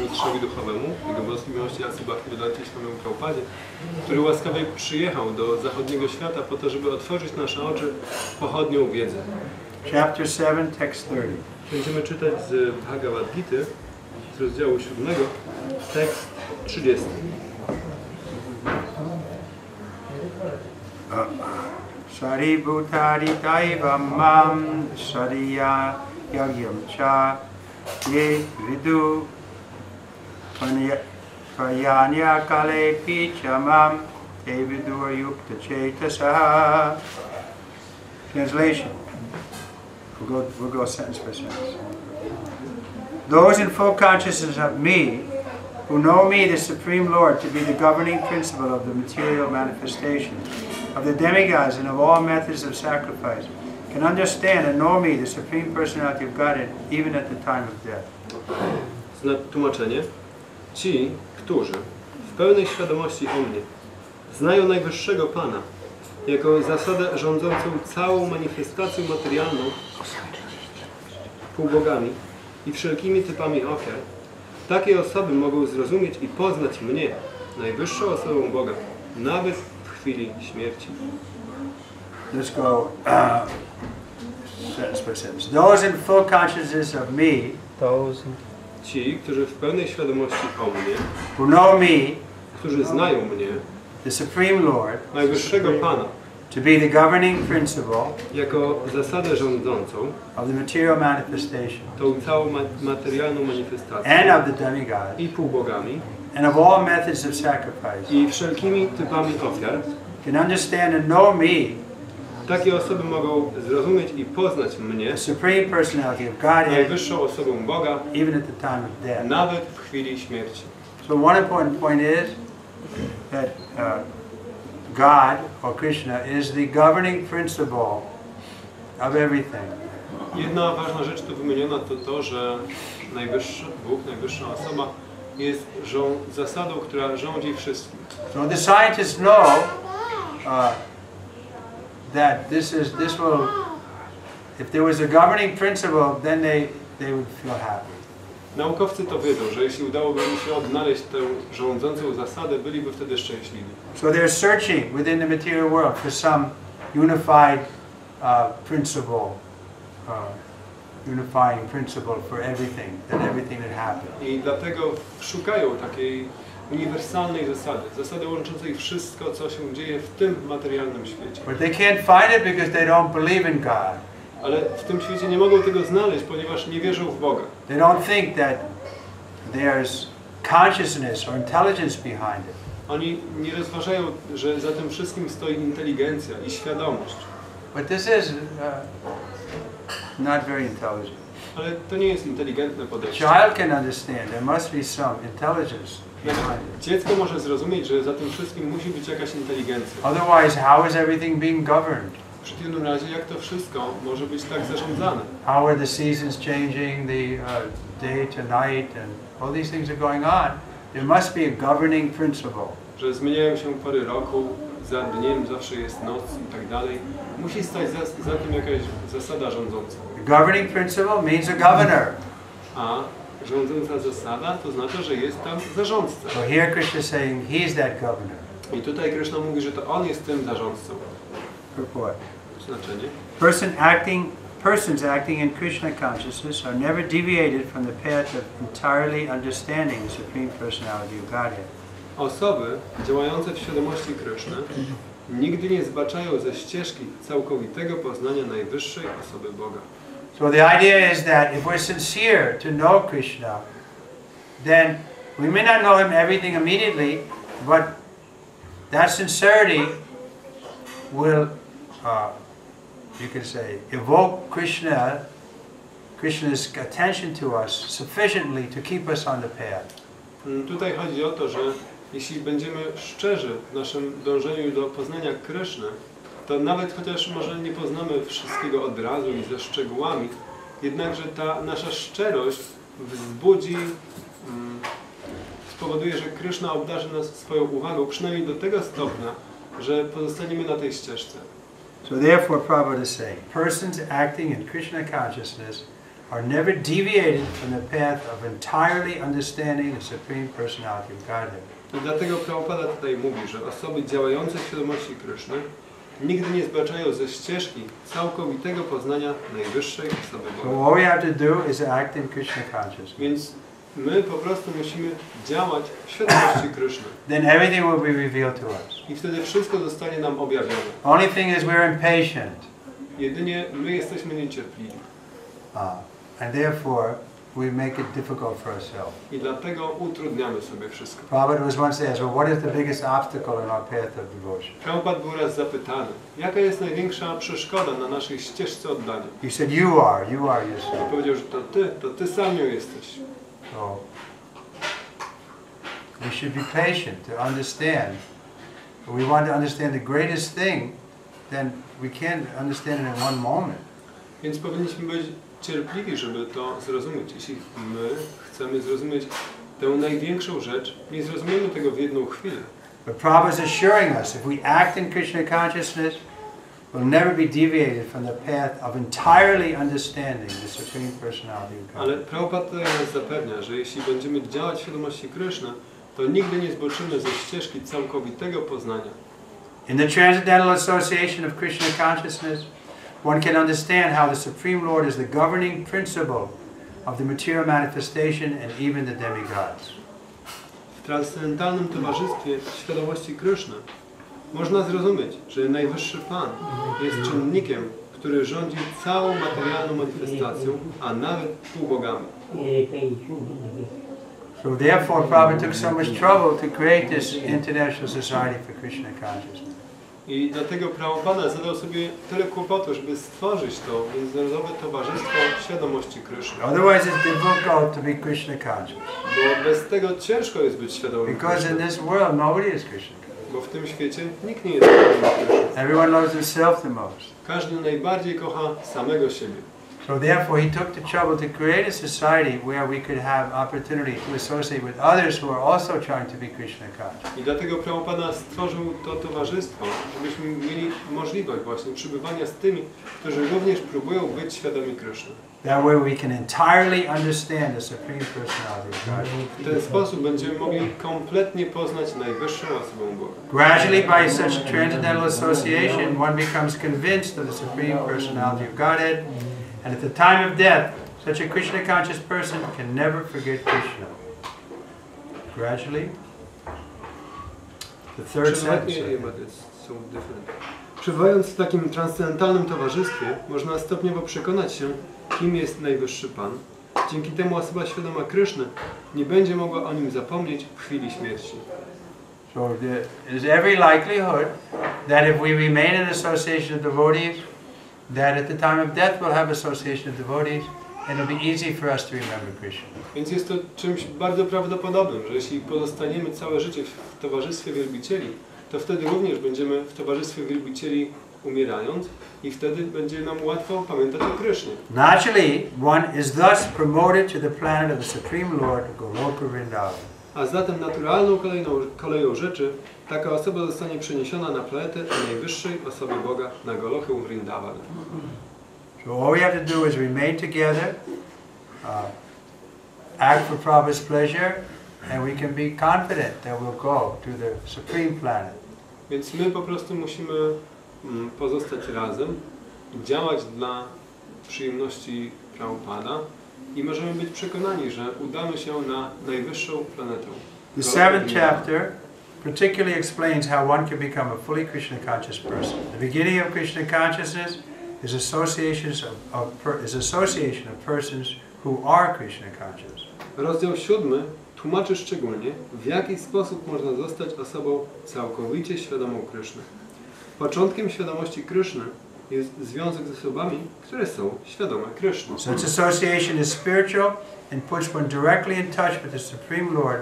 mistrzowi duchowemu, Jego boskiej miłości Bhaktivedanta Swamiemu Prabhupadzie, który łaskawie przyjechał do zachodniego świata po to, żeby otworzyć nasze oczy pochodnią wiedzy. Chapter 7, text 30. Będziemy czytać z Bhagavad Gity, z rozdziału 7, tekst 30. Sari bhutari daivam mam sariya yagyam cha ye vidu panyanya kale pichamam te vidur yukta chetasaha. Translation. We'll go sentence by sentence. Those in full consciousness of me, who know me, the Supreme Lord, to be the governing principle of the material manifestations, of the demigods and of all methods of sacrifice, can understand and know me, the Supreme Personality of Godhead, even at the time of death. Tłumaczenie. Ci, którzy w pełnej świadomości o mnie znają Najwyższego Pana jako zasadę rządzącą całą manifestacją materialną, półbogami i wszelkimi typami ofiar, takie osoby mogą zrozumieć i poznać mnie, najwyższą osobą Boga, nawet w chwili śmierci. Let's go sentence by sentence. Those in full consciousness of me, ci, którzy w pełnej świadomości o mnie, who know me, którzy znają mnie, the Supreme Lord, Najwyższego Pana, to be the governing principle jako zasadę rządzącą of the material manifestation, tą całą materialną manifestacją and of the demigods, i półbogami and of all methods of sacrifice, i wszelkimi typami ofiar, can understand and know me, takie osoby mogą zrozumieć i poznać mnie, the Supreme Personality of Godhead, najwyższą osobą Boga, even at the time of death. nawet w chwili śmierci. So one important point is that God, or Krishna, is the governing principle of everything. Jedna ważna rzecz tu wymieniona to to, że najwyższy Bóg, najwyższa osoba jest zasadą, która rządzi wszystkim. So the scientists know that this will, if there was a governing principle, then they would feel happy. Naukowcy to wiedzą, że jeśli udałoby im się odnaleźć tę rządzącą zasadę, byliby wtedy szczęśliwi. So they're searching within the material world for some unified principle, unifying principle for everything, that everything that happens. I dlatego szukają takiej uniwersalnej zasady łączącej wszystko, co się dzieje w tym materialnym świecie. But they can't find it because they don't believe in God. Ale w tym świecie nie mogą tego znaleźć, ponieważ nie wierzą w Boga. They don't think that there's consciousness or intelligence behind it. Oni nie rozważają, że za tym wszystkim stoi inteligencja i świadomość. But this is not very intelligent. Ale to nie jest inteligentne podejście. Child can understand. There must be some intelligence behind it. Dziecko może zrozumieć, że za tym wszystkim musi być jakaś inteligencja. Otherwise, how is everything being governed? W przeciwnym razie, jak to wszystko może być tak zarządzane? How are the seasons changing, the day to night, and all these things are going on? There must be a governing principle. Że zmieniają się pory roku, za dniem zawsze jest noc i tak dalej. Musi stać za tym jakaś zasada rządząca. The governing principle means a governor. A rządząca zasada to znaczy, że jest tam zarządca. So here Krishna is saying he's that governor. I tutaj Krishna mówi, że to on jest tym zarządcą. Purport. Znaczenie. Persons acting in Krishna consciousness are never deviated from the path of entirely understanding the Supreme Personality of Godhead. Osoby działające w świadomości Kryszny nigdy nie zbaczają ze ścieżki całkowitego poznania najwyższej osoby Boga. So the idea is that if we're sincere to know Krishna, then we may not know him everything immediately, but that sincerity will, you could say, evoke Krishna's attention to us sufficiently to keep us on the path. Tutaj chodzi o to, że jeśli będziemy szczerzy w naszym dążeniu do poznania Kryszny, to nawet chociaż może nie poznamy wszystkiego od razu i ze szczegółami, jednakże ta nasza szczerość wzbudzi, spowoduje, że Kryszna obdarzy nas swoją uwagą, przynajmniej do tego stopnia, że pozostaniemy na tej ścieżce. So therefore, Prabhupada is saying, persons acting in Krishna consciousness are never deviated from the path of entirely understanding the Supreme Personality of Godhead. I dlatego Prabhupada tutaj mówi, że osoby działające w świadomości Kryszny nigdy nie zbaczają ze ścieżki całkowitego poznania najwyższej osoby So Boga. all we have to do is act in Krishna consciousness. Więc my po prostu musimy działać w świadomości Kryszny. Then everything will be revealed to us. I wtedy wszystko zostanie nam objawione. Only thing is we're impatient. Jedynie my jesteśmy niecierpliwi. And therefore we make it difficult for ourselves. I dlatego utrudniamy sobie wszystko. Prabhupada was once asked, well, what is the biggest obstacle in our path of devotion? Prabhupada był raz zapytany, jaka jest największa przeszkoda na naszej ścieżce oddania? He said, you are yourself. Powiedział, że to ty sam ją jesteś. So we should be patient to understand. If we want to understand the greatest thing, then we can't understand it in one moment. Więc powinniśmy być cierpliwi, żeby to zrozumieć. Jeśli my chcemy zrozumieć tę największą rzecz, nie zrozumiemy tego w jedną chwilę. But Prabhupada is assuring us, if we act in Krishna consciousness, we'll never be deviated from the path of entirely understanding the Supreme Personality of God. Ale Prabhupada tutaj nas zapewnia, że jeśli będziemy działać w świadomości Kryszny, to nigdy nie zboczymy ze ścieżki całkowitego poznania. In the Transcendental Association of Krishna Consciousness, one can understand how the Supreme Lord is the governing principle of the material manifestation and even the demigods. W transcendentalnym towarzystwie świadomości Kryszny można zrozumieć, że Najwyższy Pan jest czynnikiem, który rządzi całą materialną manifestacją, a nawet półbogami. So therefore Prabhupada took so much trouble to create this International Society for Krishna Consciousness. I dlatego Prabhupada zadał sobie tyle kłopotu, żeby stworzyć to Międzynarodowe Towarzystwo Świadomości Kryszny. Otherwise it's difficult to be Krishna conscious. Bo bez tego ciężko jest być świadomym Because in Kryszny. this world nobody is Krishna conscious. Bo w tym świecie nikt nie jest świadomym Kryszny. Everyone loves himself the most. Każdy najbardziej kocha samego siebie. So therefore he took the trouble to create a society where we could have opportunity to associate with others who are also trying to be Krishna conscious. I dlatego Prabhupada stworzył to towarzystwo, żebyśmy mieli możliwość właśnie przybywania z tymi, którzy również próbują być świadomi Kryszny. That way we can entirely understand the Supreme Personality of God. W ten sposób będziemy mogli kompletnie poznać najwyższą osobę Boga. Gradually, by such transcendental association, one becomes convinced of the Supreme Personality of Godhead, and at the time of death, such a Krishna conscious person can never forget Krishna. Gradually, the third sentence. Przebywając w takim transcendentalnym towarzystwie, można stopniowo przekonać się, kim jest Najwyższy Pan. Dzięki temu osoba świadoma Kryszny nie będzie mogła o nim zapomnieć w chwili śmierci. So there is every likelihood that if we remain in association of devotees, that at the time of death we'll have association of devotees, and it'll be easy for us to remember Krishna. Więc jest to czymś bardzo prawdopodobnym, że jeśli pozostaniemy całe życie w towarzystwie wielbicieli, to wtedy również będziemy w towarzystwie wielbicieli umierając i wtedy będzie nam łatwo pamiętać o Krysznie. Naturally, one is thus promoted to the planet of the Supreme Lord, Goloka Vrindavan. A zatem naturalną koleją rzeczy taka osoba zostanie przeniesiona na planetę najwyższej osoby Boga, na Golokę Vrindavan. So all we have to do is remain together, act for Prabhupada's pleasure, and we can be confident that we'll go to the Supreme Planet. Więc my po prostu musimy pozostać razem, działać dla przyjemności Prabhupada i możemy być przekonani, że udamy się na najwyższą planetę. The seventh chapter particularly explains how one can become a fully Krishna conscious person. The beginning of Krishna consciousness is association of persons who are Krishna conscious. Rozdział 7 tłumaczy szczególnie, w jaki sposób można zostać osobą całkowicie świadomą Kryszny. Początkiem świadomości Kryszny jest związek z osobami, które są świadome Kryszny. Such association is spiritual and puts one directly in touch with the Supreme Lord,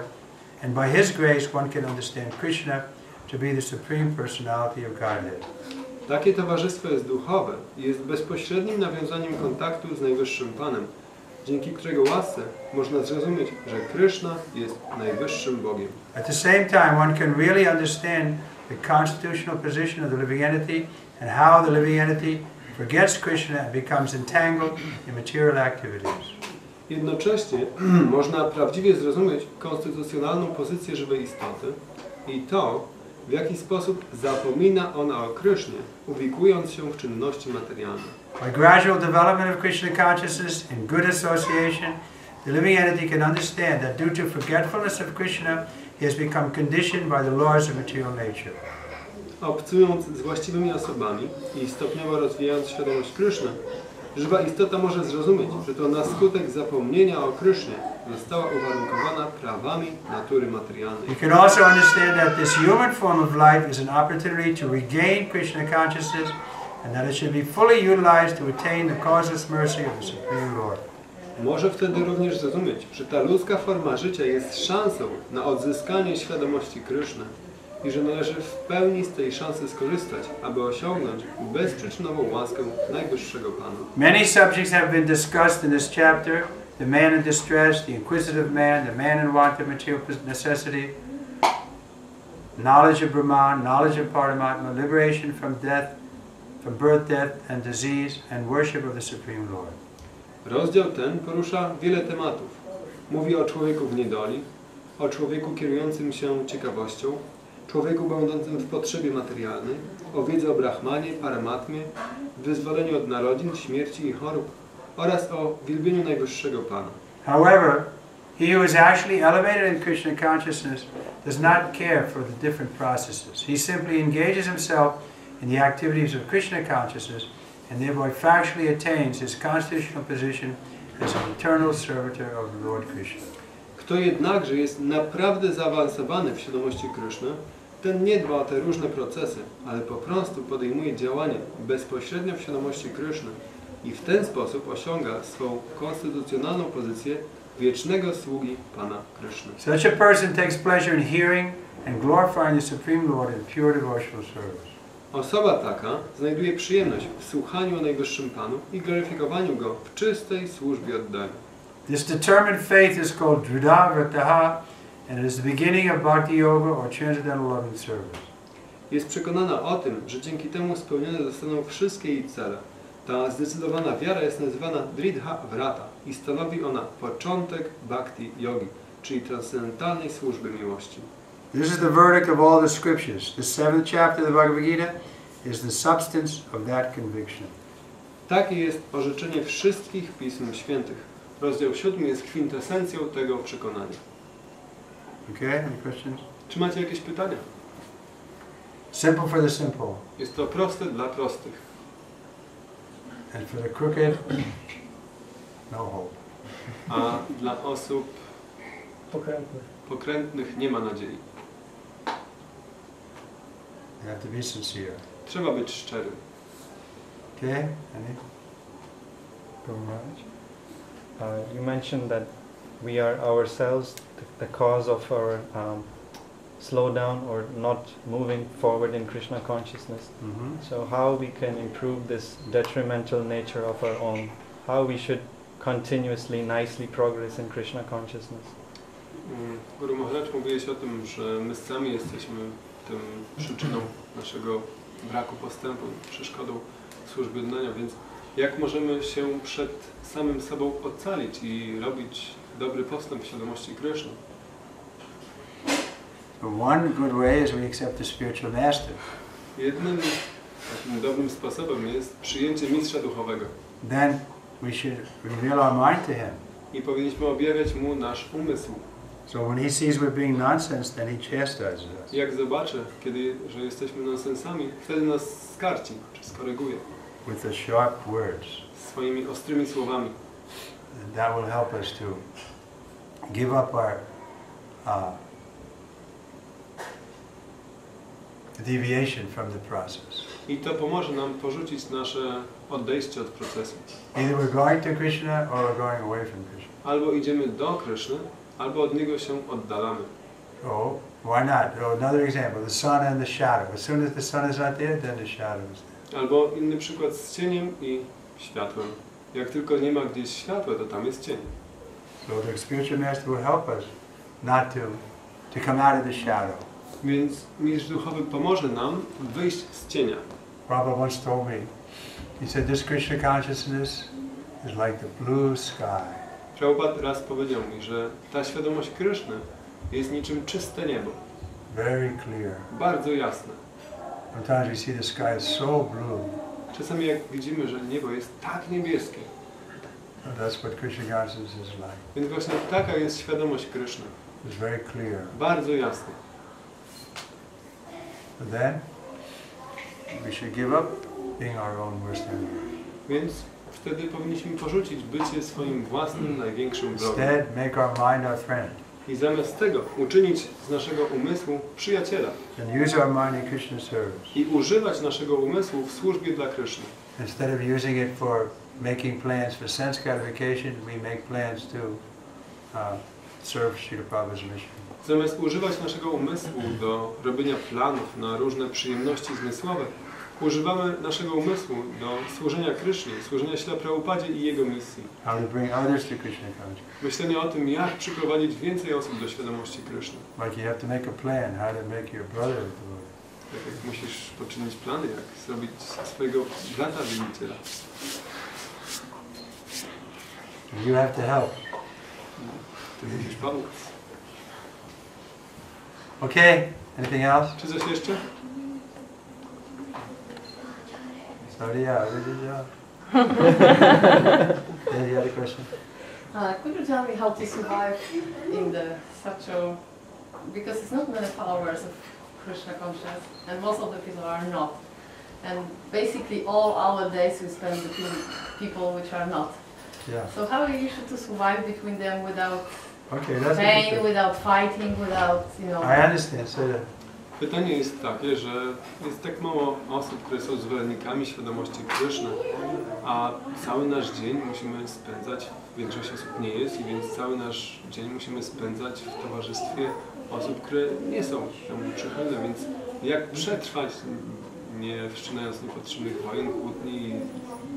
and by His grace one can understand Krishna to be the Supreme Personality of Godhead. Takie towarzystwo jest duchowe i jest bezpośrednim nawiązaniem kontaktu z Najwyższym Panem, dzięki którego łasce można zrozumieć, że Kryszna jest najwyższym Bogiem. At the same time, one can really understand the constitutional position of the living entity and how the living entity forgets Krishna and becomes entangled in material activities. Jednocześnie można prawdziwie zrozumieć konstytucjonalną pozycję żywej istoty i to, w jaki sposób zapomina ona o Krysznie, uwikłując się w czynności materialne. By gradual development of Krishna consciousness and good association, the living entity can understand that due to forgetfulness of Krishna, he has become conditioned by the laws of material nature. Obcując z właściwymi osobami i stopniowo rozwijając świadomość Kryszny, żywa istota może zrozumieć, że to na skutek zapomnienia o Krysznie została uwarunkowana prawami natury materialnej. You can also understand that this human form of life is an opportunity to regain Krishna consciousness and that it should be fully utilized to attain the causeless mercy of the Supreme Lord. Może wtedy również zrozumieć, że ta ludzka forma życia jest szansą na odzyskanie świadomości Kryszny i że należy w pełni z tej szansy skorzystać, aby osiągnąć bezprzyczynową łaskę Najwyższego Pana. Many subjects have been discussed in this chapter: the man in distress, the inquisitive man, the man in want of material necessity, knowledge of Brahman, knowledge of Paramatma, liberation from death, from birth, death and disease, and worship of the Supreme Lord. Rozdział ten porusza wiele tematów. Mówi o człowieku w niedoli, o człowieku kierującym się ciekawością, człowieku będącym w potrzebie materialnej, o wiedzy o Brahmanie, Paramatmie, wyzwoleniu od narodzin, śmierci i chorób oraz o wielbieniu Najwyższego Pana. However, he who is actually elevated in Krishna consciousness does not care for the different processes. He simply engages himself in the activities of Krishna consciousness and thereby factually attains his constitutional position as an eternal servitor of the Lord Krishna. Kto jednakże jest naprawdę zaawansowany w świadomości Kryszny, ten nie dba o te różne procesy, ale po prostu podejmuje działanie bezpośrednio w świadomości Kryszny i w ten sposób osiąga swą konstytucjonalną pozycję wiecznego sługi Pana Kryszny. Such a person takes pleasure in hearing and glorifying the Supreme Lord in pure devotional service. Osoba taka znajduje przyjemność w słuchaniu o Najwyższym Panu i gloryfikowaniu Go w czystej służbie oddania. This determined faith is called Dhrida Vrataha, and it is the beginning of Bhakti Yoga or transcendental loving service. Jest przekonana o tym, że dzięki temu spełnione zostaną wszystkie jej cele. Ta zdecydowana wiara jest nazywana Dridha Vrata i stanowi ona początek Bhakti Yogi, czyli transcendentalnej służby miłości. This is the verdict of all the scriptures. The 7th chapter of the Bhagavad Gita is the substance of that conviction. Takie jest orzeczenie wszystkich Pism Świętych. Rozdział 7 jest kwintesencją tego przekonania. Okay, any questions? Czy macie jakieś pytania? Simple for the simple. Jest to proste dla prostych. And for the crooked, no hope. A dla osób Pokrętnych. pokrętnych nie ma nadziei. You have to be sincere. Trzeba być szczerym. Okay, any? You mentioned that we are ourselves the cause of our slowdown or not moving forward in Krishna consciousness. So how we can improve this detrimental nature of our own? How we should continuously, nicely progress in Krishna consciousness? Guru Maharaj mówiłeś o tym, że my sami jesteśmy tym przyczyną naszego braku postępu, przeszkodą w służbie oddania, więc jak możemy się przed samym sobą ocalić i robić dobry postęp w świadomości Kryszny? One good way is we accept the spiritual master. Jednym takim dobrym sposobem jest przyjęcie mistrza duchowego. Then we should reveal our mind to him. I powinniśmy objawiać mu nasz umysł. So when he sees we're being nonsense, then he chastises us. Jak zobaczy, że jesteśmy nonsensami, wtedy nas skarci, czy skoryguje. With the sharp words. Swoimi ostrymi słowami. And that will help us to give up our deviation from the process. I to pomoże nam porzucić nasze odejście od procesu. Either we're going to Krishna or we're going away from Krishna. Albo idziemy do Kryszny, albo od niego się oddalamy. Oh, why not? Oh, another example, the sun and the shadow. As soon as the sun is not there, then the shadow is there. Albo inny przykład z cieniem i światłem. Jak tylko nie ma gdzieś światła, to tam jest cień. So the spiritual master will help us not to come out of the shadow. Więc mistrz duchowy pomoże nam wyjść z cienia. Prabhupada once told me, He said this Krishna consciousness is like the blue sky. Prabhupada raz powiedział mi, że ta świadomość Kryszny jest niczym czyste niebo. Very clear. Bardzo jasne. Sometimes we see the sky is so blue. Czasami jak widzimy, że niebo jest tak niebieskie. That's what Krishna consciousness is like. Więc właśnie taka jest świadomość Kryszny. It's very clear. Bardzo jasna. But then we should give up being our own worst enemy. Więc wtedy powinniśmy porzucić bycie swoim własnym największym wrogiem. Instead, make our mind our friend. I zamiast tego uczynić z naszego umysłu przyjaciela. And use our mind in Krishna's service. I używać naszego umysłu w służbie dla Kryszny. Instead of using it for making plans for sense gratification, we make plans to serve Srila Prabhupada's mission. Zamiast używać naszego umysłu do robienia planów na różne przyjemności zmysłowe, używamy naszego umysłu do służenia Krysznie, służenia Śrila Prabhupadzie i jego misji. How to bring others to Krishna consciousness. Myślenie o tym, jak przyprowadzić więcej osób do świadomości Kryszny. Like you have to make a plan how to make your brother do it. Tak jak musisz poczynić plany, jak zrobić swojego brata wielbiciela. And you have to help. Ty musisz pomóc. Okay, anything else? Czy coś jeszcze? Sorry, good job. Any other question? Could you tell me how to survive in such a, because it's not many followers of Krishna consciousness, and most of the people are not. And basically all our days we spend between people which are not. Yeah. So how are you to survive between them without That's pain, without fighting, without, you know... I understand. So Pytanie jest takie, że jest tak mało osób, które są zwolennikami świadomości Kryszny, a cały nasz dzień musimy spędzać, większość osób nie jest, i więc cały nasz dzień musimy spędzać w towarzystwie osób, które nie są temu przychylne, więc jak przetrwać, nie wszczynając niepotrzebnych wojen, kłótni i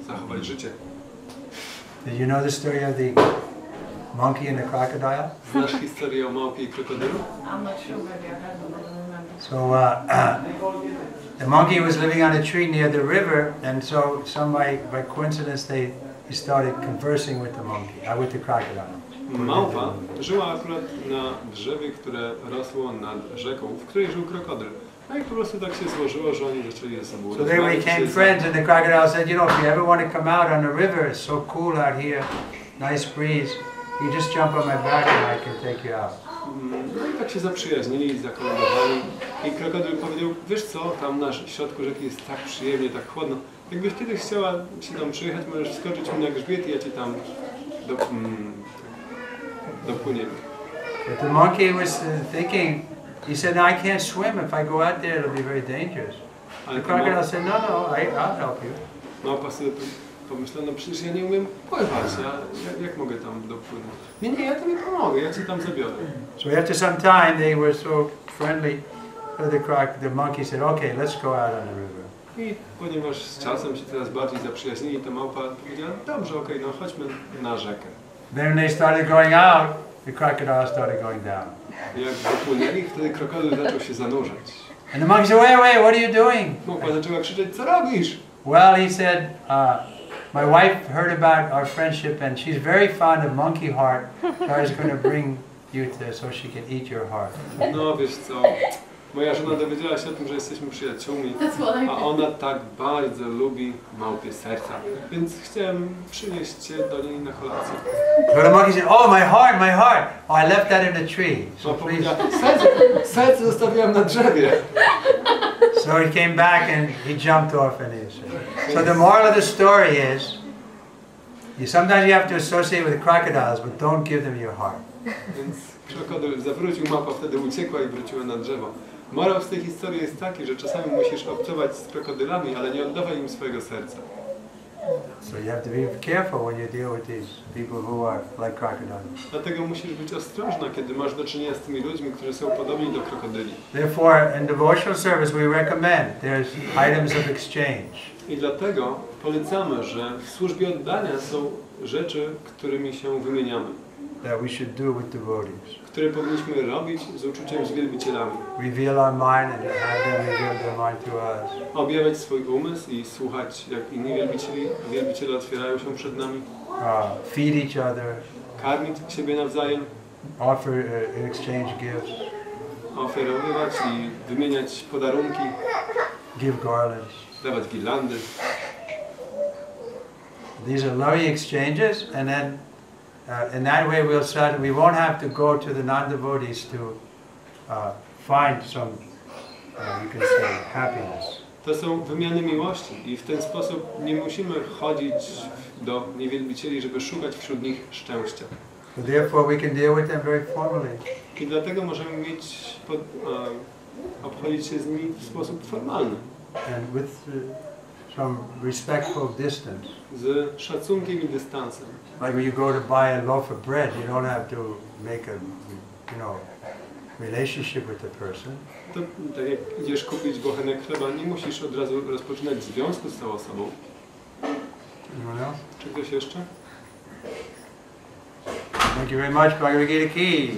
zachować życie. Did you know the story of the monkey and the crocodile? Znasz historię o małpie i krokodylu? I'm not sure, maybe I heard them, I don't remember. So the monkey was living on a tree near the river, and so by coincidence he started conversing with the monkey, with the crocodile. Małpa żyła akurat na drzewie, które rosło nad rzeką, w której żył krokodyl. No i po prostu tak się złożyło, że oni zaczęli ze sobą So they became friends, and the crocodile said, you know, if you ever want to come out on the river, it's so cool out here, nice breeze, you just jump on my back and I can take you out. No i tak się zaprzyjaźnili i zakolonowali. I krokodyl powiedział, wiesz co, tam na środku rzeki jest tak przyjemnie, tak chłodno. Jakbyś kiedyś chciała się tam przyjechać, możesz wskoczyć mi na grzbiet i ja cię tam dopłyniemy. But the monkey was thinking, he said, no, I can't swim. If I go out there, it'll be very dangerous. The crocodile said, no, I'll help you. Małpa sobie pomyślała, no przecież ja nie umiem pływać, jak mogę tam dopłynąć? Nie, ja tobie pomogę, ja cię tam zabiorę. So after some time, they were so friendly. So the monkey said, okay, let's go out on the river. I ponieważ z czasem się coraz bardziej zaprzyjaźnili, to małpa powiedziała, dobrze, okej, no chodźmy na rzekę. Then they started going out, the crocodile started going down. Jak dopłynęli, wtedy krokodyl zaczął się zanurzać. And the monkey said, wait, what are you doing? Małpa zaczęła krzyczeć, co robisz? Well, he said, my wife heard about our friendship and she's very fond of monkey heart, so I was going to bring you to so she can eat your heart. No wiesz co, moja żona dowiedziała się o tym, że jesteśmy przyjaciółmi, a ona tak bardzo lubi małpie serca, więc chciałem przynieść cię do niej na kolację. So the monkey said, oh, my heart, my heart. Oh, I left that in the tree. So please. Serce zostawiłam na drzewie. So he came back and he jumped off and he said. So the moral of the story is, sometimes you have to associate with crocodiles, but don't give them your heart. Więc krokodyl zawrócił, małpa wtedy uciekła i wróciła na drzewo. Morał z tej historii jest taki, że czasami musisz obcować z krokodylami, ale nie oddawaj im swojego serca. So you have to be careful when you deal with these people who are like crocodiles. Dlatego musisz być ostrożna, kiedy masz do czynienia z tymi ludźmi, którzy są podobni do krokodyli. Therefore, in devotional service we recommend there's items of exchange. I dlatego polecamy, że w służbie oddania są rzeczy, którymi się wymieniamy, that we should do with devotees. które powinniśmy robić z uczuciem z wielbicielami. Reveal our mind and have them reveal their mind to us. Objawiać swój umysł i słuchać, jak inni wielbiciele otwierają się przed nami. Feed each other. Karmić siebie nawzajem. Offer in exchange gifts. Ofiarowywać i wymieniać podarunki. Give garlands. Dawać girlandy. These are loving exchanges, and then in that way we won't have to go to the non-devotees to find some, you can say, happiness. To są wymiany miłości i w ten sposób nie musimy chodzić do niewielbicieli, żeby szukać wśród nich szczęścia. So therefore we can deal with them very formally. I dlatego możemy obchodzić się z nimi w sposób formalny. And with some respectful distance. Z szacunkiem i dystansem. Like when you go to buy a loaf of bread, you don't have to make a, relationship with the person. To tak jak idziesz kupić bochenek chleba, nie musisz od razu rozpoczynać związku z tą osobą. Anyone else? Czy ktoś jeszcze? Thank you very much, Bhagavad Gita Ki.